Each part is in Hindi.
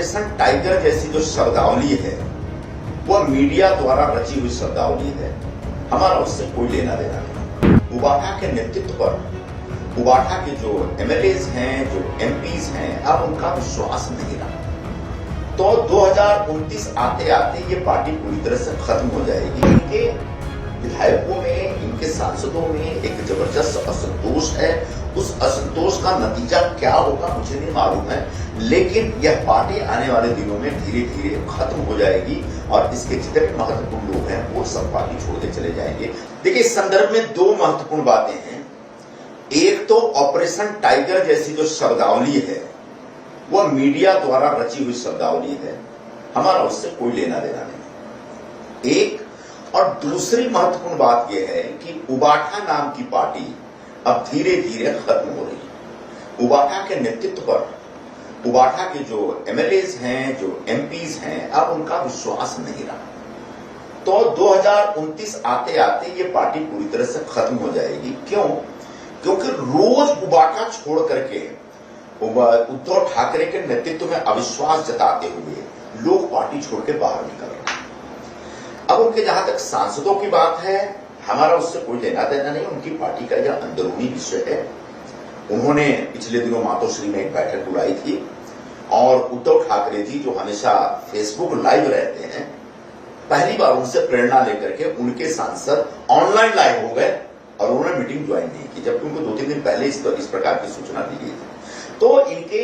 ऑपरेशन टाइगर जैसी जो शब्दावली है वह मीडिया द्वारा रची हुई शब्दावली है। हमारा उससे कोई लेना देना नहीं। उबाठा के नेतृत्व पर उबाठा के जो एमएलएज हैं, जो एमपीज हैं, अब उनका विश्वास नहीं रहा। तो 2029 आते आते ये पार्टी पूरी तरह से खत्म हो जाएगी। इनके विधायकों में, इनके सांसदों में एक जबरदस्त असंतोष है। उस असंतोष का नतीजा क्या होगा मुझे नहीं मालूम है, लेकिन यह पार्टी आने वाले दिनों में धीरे धीरे खत्म हो जाएगी और इसके जितने महत्वपूर्ण लोग हैं वो सब पार्टी छोड़ के चले जाएंगे। देखिए, इस संदर्भ में दो महत्वपूर्ण बातें हैं। एक तो ऑपरेशन टाइगर जैसी जो शब्दावली है वह मीडिया द्वारा रची हुई शब्दावली है। हमारा उससे कोई लेना देना नहीं। एक और दूसरी महत्वपूर्ण बात यह है कि उबाठा नाम की पार्टी अब धीरे धीरे खत्म हो रही है। उबाठा के नेतृत्व पर उबाठा के जो एमएलएज हैं, जो एमपीज हैं, अब उनका विश्वास नहीं रहा। तो 2029 आते आते ये पार्टी पूरी तरह से खत्म हो जाएगी। क्यों? क्योंकि रोज उबाठा छोड़ करके उद्धव ठाकरे के नेतृत्व में अविश्वास जताते हुए लोग पार्टी छोड़ के बाहर निकल रहे हैं। अब उनके जहां तक सांसदों की बात है, हमारा उससे कोई लेना देना नहीं। उनकी पार्टी का यह अंदरूनी विषय है। उन्होंने पिछले दिनों मातोश्री में एक बैठक बुलाई थी और उद्धव ठाकरे जी जो हमेशा फेसबुक लाइव रहते हैं, पहली बार उनसे प्रेरणा लेकर के उनके सांसद ऑनलाइन लाइव हो गए और उन्होंने मीटिंग ज्वाइन नहीं की, जबकि उनको 2-3 दिन पहले इस प्रकार की सूचना दी गई थी। तो इनके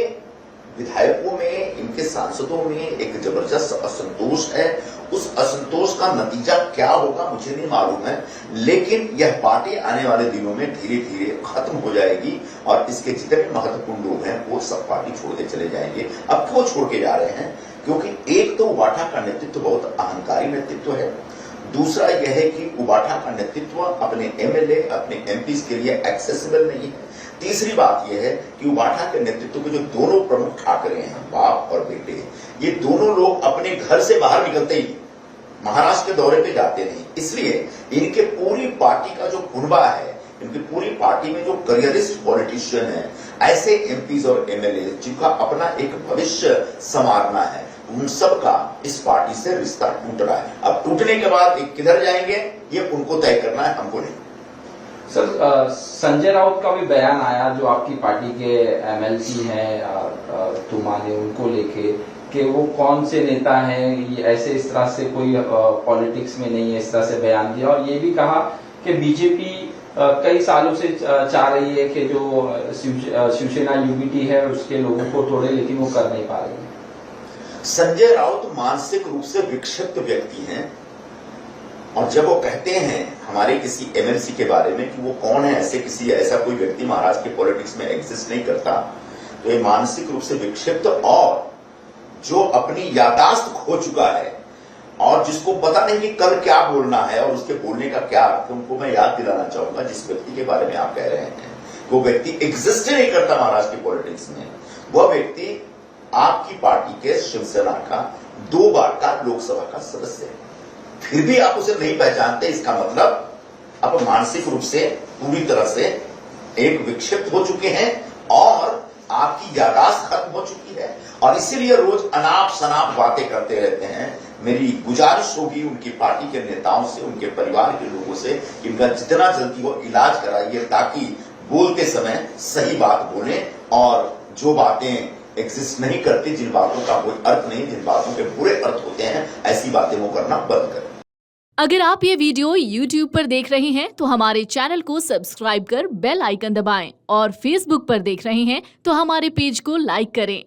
विधायकों में, इनके सांसदों में एक जबरदस्त असंतोष है। उस असंतोष का नतीजा क्या होगा मुझे नहीं मालूम है, लेकिन यह पार्टी आने वाले दिनों में धीरे धीरे खत्म हो जाएगी और इसके जितने महत्वपूर्ण लोग हैं वो सब पार्टी छोड़ के चले जाएंगे। अब क्यों छोड़ के जा रहे हैं? क्योंकि एक तो उबाठा का नेतृत्व बहुत अहंकारी नेतृत्व है। दूसरा यह है कि उबाठा का नेतृत्व अपने एमएलए, अपने एमपीज के लिए एक्सेसिबल नहीं है। तीसरी बात यह है कि उबाठा के नेतृत्व के जो दोनों प्रमुख ठाकरे हैं, बाप और बेटे, ये दोनों लोग अपने घर से बाहर निकलते ही महाराष्ट्र के दौरे पे जाते नहीं। इसलिए इनके पूरी पार्टी का जो कुनबा है, इनकी पूरी पार्टी में जो करियरिस्ट पॉलिटिशियन है, ऐसे एमपीज और एमएलए जिनका अपना एक भविष्य संवारना है, उन सब का इस पार्टी से रिश्ता टूट रहा है। अब टूटने के बाद किधर जाएंगे ये उनको तय करना है, हमको नहीं। सर, संजय राउत का भी बयान आया जो आपकी पार्टी के एमएलसी हैं तुमाने, उनको लेके कि वो कौन से नेता हैं, ये ऐसे इस तरह से कोई पॉलिटिक्स में नहीं है, इस तरह से बयान दिया। और ये भी कहा कि बीजेपी कई सालों से चाह रही है कि जो शिवसेना यूबीटी है उसके लोगों को तोड़े, लेकिन वो कर नहीं पा रही है। संजय राउत मानसिक रूप से विक्षिप्त व्यक्ति हैं और जब वो कहते हैं हमारे किसी एमएलसी के बारे में कि वो कौन है, ऐसा कोई व्यक्ति महाराष्ट्र के पॉलिटिक्स में एग्जिस्ट नहीं करता, तो ये मानसिक रूप से विक्षिप्त और जो अपनी याददाश्त खो चुका है और जिसको पता नहीं कि कल क्या बोलना है और उसके बोलने का क्या अर्थ है, उनको मैं याद दिलाना चाहूंगा जिस व्यक्ति के बारे में आप कह रहे हैं वो व्यक्ति एग्जिस्ट ही नहीं करता महाराष्ट्र की पॉलिटिक्स में। वह व्यक्ति आपकी पार्टी के शिवसेना का 2 बार का लोकसभा का सदस्य है, फिर भी आप उसे नहीं पहचानते। इसका मतलब आप मानसिक रूप से पूरी तरह से एक विक्षिप्त हो चुके हैं और आपकी याददाश्त खत्म हो चुकी है और इसीलिए रोज अनाप शनाप बातें करते रहते हैं। मेरी गुजारिश होगी उनकी पार्टी के नेताओं से, उनके परिवार के लोगों से कि इनका जितना जल्दी हो इलाज कराइए ताकि बोलते समय सही बात बोलें और जो बातें एग्जिस्ट नहीं करती, जिन बातों का कोई अर्थ नहीं, जिन बातों के बुरे अर्थ होते हैं, ऐसी बातें वो करना बंद करें। अगर आप ये वीडियो YouTube पर देख रहे हैं तो हमारे चैनल को सब्सक्राइब कर बेल आइकन दबाएं और Facebook पर देख रहे हैं तो हमारे पेज को लाइक करें।